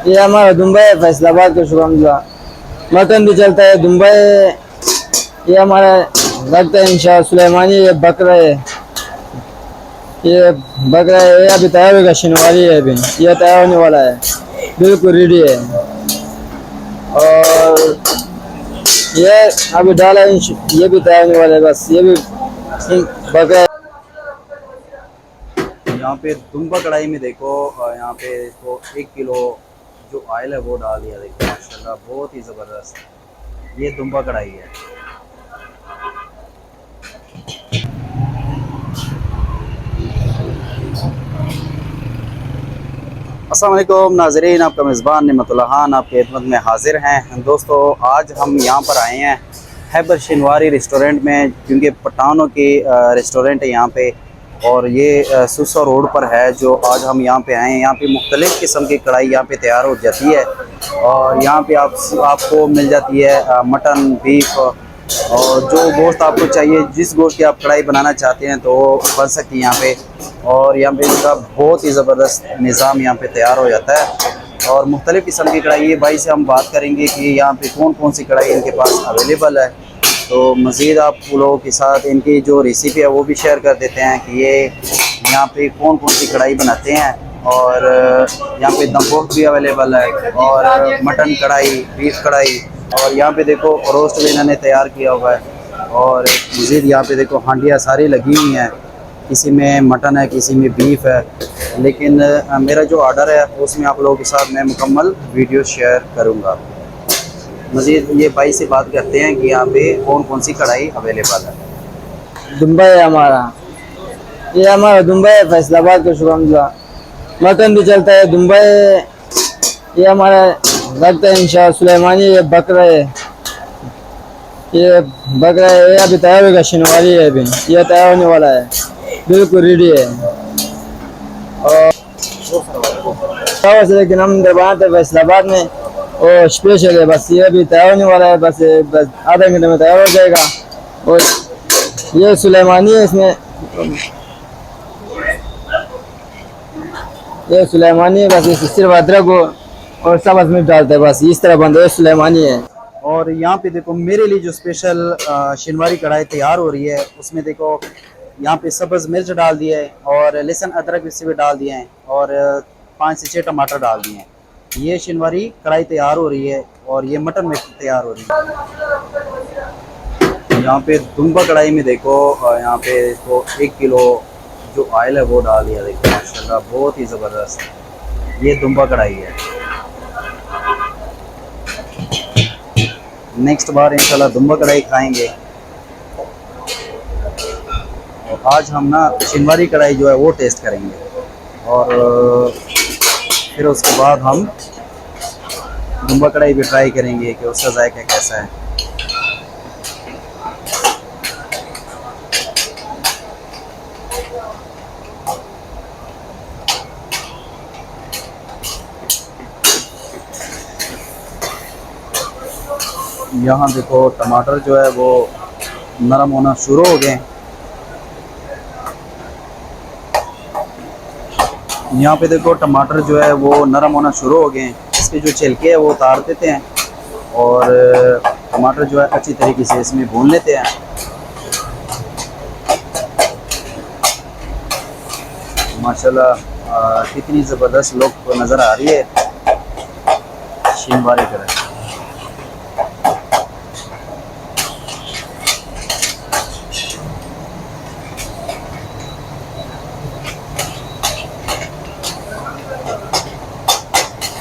ये हमारा दुबई है, फैसलाबाद का शुभमजा। मटन भी चलता है दुबई। ये हमारा लगता है इंशाअल्लाह सुलेमानी। ये बकरा है, ये बकरा है। ये अभी तैयार होगा, शनिवारी है अभी। ये तैयार होने वाला है, बिल्कुल रेडी है। और ये अभी डाला है, ये भी तैयार होने वाला है। बस ये भी बकरा है। यहाँ पे दुम्बा कढ़ाई में देखो, यहाँ पे इसको 1 किलो जो ऑयल है वो डाल दिया। देखो माशाल्लाह बहुत ही ज़बरदस्त ये दुम्बा कढ़ाई है। अस्सलाम वालेकुम नाज़रीन, आपका मेज़बान निमतुल्लाह खान आपके खिदमत में हाजिर हैं। दोस्तों आज हम यहाँ पर आए हैं हैबर शनिवारी रेस्टोरेंट में, क्योंकि पठानों की रेस्टोरेंट है यहाँ पे। और ये सुसा रोड पर है जो आज हम यहाँ पे आए हैं। यहाँ पे मुख्तलिफ़ किस्म की कढ़ाई यहाँ पे तैयार हो जाती है। और यहाँ पे आपको मिल जाती है मटन, बीफ और जो गोश्त आपको चाहिए, जिस गोश्त की आप कढ़ाई बनाना चाहते हैं तो वो बन सकती है यहाँ पे। और यहाँ पे इनका बहुत ही ज़बरदस्त निज़ाम यहाँ पे तैयार हो जाता है। और मुख्तलिफ़ किस्म की कढ़ाई, ये भाई से हम बात करेंगे कि यहाँ पे कौन कौन सी कढ़ाई इनके पास अवेलेबल है। तो मज़ीद आप लोगों के साथ इनकी जो रेसिपी है वो भी शेयर कर देते हैं कि ये यहाँ पे कौन कौन सी कढ़ाई बनाते हैं। और यहाँ पे दमपोख भी अवेलेबल है, और मटन कढ़ाई, बीफ कढ़ाई, और यहाँ पे देखो रोस्ट भी इन्होंने तैयार किया हुआ है। और मज़ीद यहाँ पे देखो हांडियाँ सारी लगी हुई हैं, किसी में मटन है, किसी में बीफ है। लेकिन मेरा जो ऑर्डर है उसमें आप लोगों के साथ मैं मुकम्मल वीडियो शेयर करूँगा। मज़ीद ये भाई से बात करते हैं कि यहाँ पे कौन कौन सी कढ़ाई अवेलेबल है। दुबई है हमारा। ये हमारा दुबई है, फैसलाबाद का शुभमजा। मटन भी चलता है दुबई। ये हमारा लगता है इंशाअल्लाह सुलेमानी। ये बकरा है, ये बकरा है। ये अभी तैयार होगा, शनिवारी है अभी। ये तैयार होने वाला है, बिल्कुल रेडी है। और लेकिन हम दरबार थे फैसलाबाद में, और स्पेशल है। बस ये अभी तैयार होने वाला है, बस आधे घंटे में तैयार हो जाएगा। और ये सुलेमानी है, इसमें ये सुलेमानी है। बस इस सिर्फ अदरक और सब्ज़ मिर्च डालते हैं, बस इस तरह बनता है। सुलेमानी है। और यहाँ पे देखो मेरे लिए जो स्पेशल शनिवारी कढ़ाई तैयार हो रही है, उसमें देखो यहाँ पे सब्ज़ मिर्च डाल दिए है, और लहसुन अदरक इससे भी डाल दिए हैं, और 5 से 6 टमाटर डाल दिए हैं। ये शनिवारी कढ़ाई तैयार हो रही है, और ये मटन में तैयार हो रही है। यहाँ पे दुम्बा कढ़ाई में देखो, यहाँ पे इसको 1 किलो जो ऑयल है वो डाल दिया। देखो माशाल्लाह बहुत ही ज़बरदस्त ये दुम्बा कढ़ाई है। नेक्स्ट बार इंशाल्लाह दुम्बा कढ़ाई खाएंगे। और आज हम ना शनिवारी कढ़ाई जो है वो टेस्ट करेंगे, और फिर उसके बाद हम दुम्बा कढ़ाई भी ट्राई करेंगे कि उसका जायका कैसा है। यहाँ देखो टमाटर जो है वो नरम होना शुरू हो गए। यहाँ पे देखो टमाटर जो है वो नरम होना शुरू हो गए। इसके जो छिलके हैं वो उतार देते हैं, और टमाटर जो है अच्छी तरीके से इसमें भून लेते हैं। माशाल्लाह कितनी ज़बरदस्त लुक नज़र आ रही है शनिवारी कढ़ाई।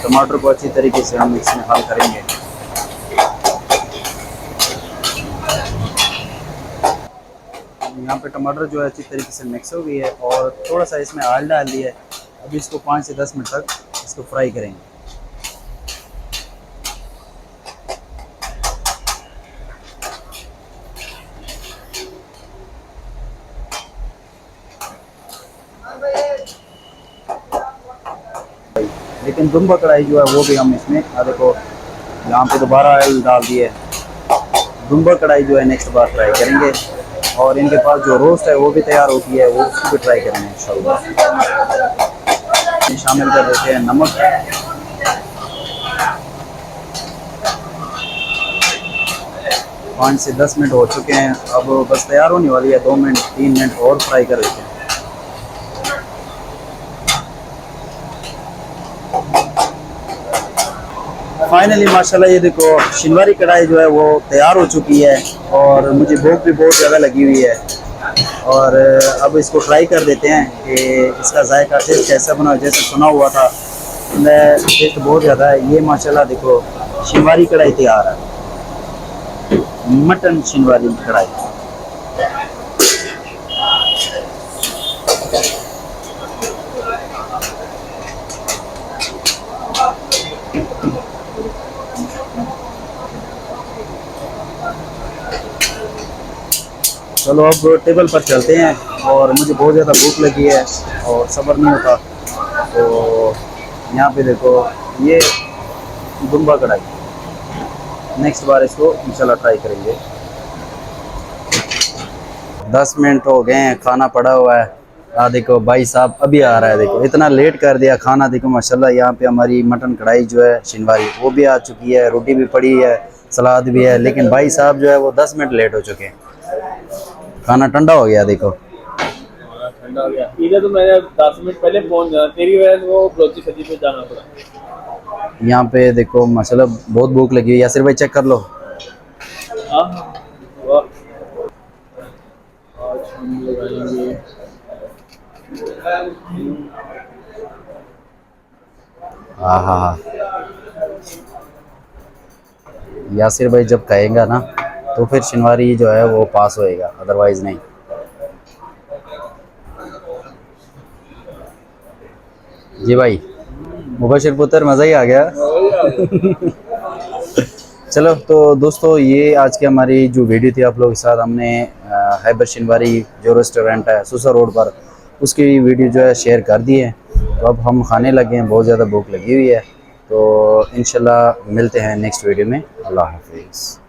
टमाटर को अच्छी तरीके से हम इसमें हल करेंगे। यहाँ पे टमाटर जो है अच्छी तरीके से मिक्स हो गई है, और थोड़ा सा इसमें ऑयल डाल दिया है। अभी इसको 5 से 10 मिनट तक इसको फ्राई करेंगे। लेकिन दुम्बा कढ़ाई जो है वो भी हम इसमें देखो यहाँ पे दोबारा ऑयल डाल दिए। दुम्बा कढ़ाई जो है नेक्स्ट बार ट्राई करेंगे, और इनके पास जो रोस्ट है वो भी तैयार होती है, वो उसको भी ट्राई करेंगे इंशाल्लाह। शामिल कर देते हैं नमक, 5 से 10 मिनट हो चुके हैं, अब बस तैयार होने वाली है। 2 मिनट 3 मिनट और फ्राई कर लेते हैं। फाइनली माशाल्लाह ये देखो शिनवारी कढ़ाई जो है वो तैयार हो चुकी है और मुझे भूख भी बहुत ज़्यादा लगी हुई है। और अब इसको ट्राई कर देते हैं कि इसका जायका टेस्ट कैसा बना। जैसे सुना हुआ था टेस्ट बहुत ज़्यादा है। ये माशाल्लाह देखो शिनवारी कढ़ाई तैयार है, मटन शिनवारी कढ़ाई। चलो अब टेबल पर चलते हैं और मुझे बहुत ज़्यादा भूख लगी है और सब्र नहीं होता। तो यहाँ पे देखो ये दुम्बा कढ़ाई, नेक्स्ट बार इसको इंशाल्लाह ट्राई करेंगे। 10 मिनट हो गए हैं, खाना पड़ा हुआ है। देखो भाई साहब अभी आ रहा है। देखो इतना लेट कर दिया खाना। देखो माशाल्लाह यहाँ पे हमारी मटन कढ़ाई जो है शिनवारी वो भी आ चुकी है, रोटी भी पड़ी है, सलाद भी है। लेकिन भाई साहब जो है वो 10 मिनट लेट हो चुके हैं। खाना ठंडा हो गया देखो। ठंडा हो गया इधर, तो मैंने 10 मिनट पहले पहुंच जाना, तेरी वजह से वो ब्रोची सजी पे जाना पड़ा। यहाँ पे देखो माशाल्लाह बहुत भूख लगी है। यासिर भाई चेक कर लो। हाँ वाह, आज हम लगाएंगे हाँ हाँ हाँ, यासिर भाई जब कहेगा ना तो फिर शिनवारी जो है वो पास होएगा, अदरवाइज नहीं। जी भाई मुबशिर पुत्र मज़ा ही आ गया। चलो तो दोस्तों ये आज की हमारी जो वीडियो थी आप लोगों के साथ, हमने हैबर शिनवारी जो रेस्टोरेंट है सुसा रोड पर, उसकी वीडियो जो है शेयर कर दी है। तो अब हम खाने लगे हैं, बहुत ज़्यादा भूख लगी हुई है। तो इंशाल्लाह मिलते हैं नेक्स्ट वीडियो में। अल्लाह हाफिज़।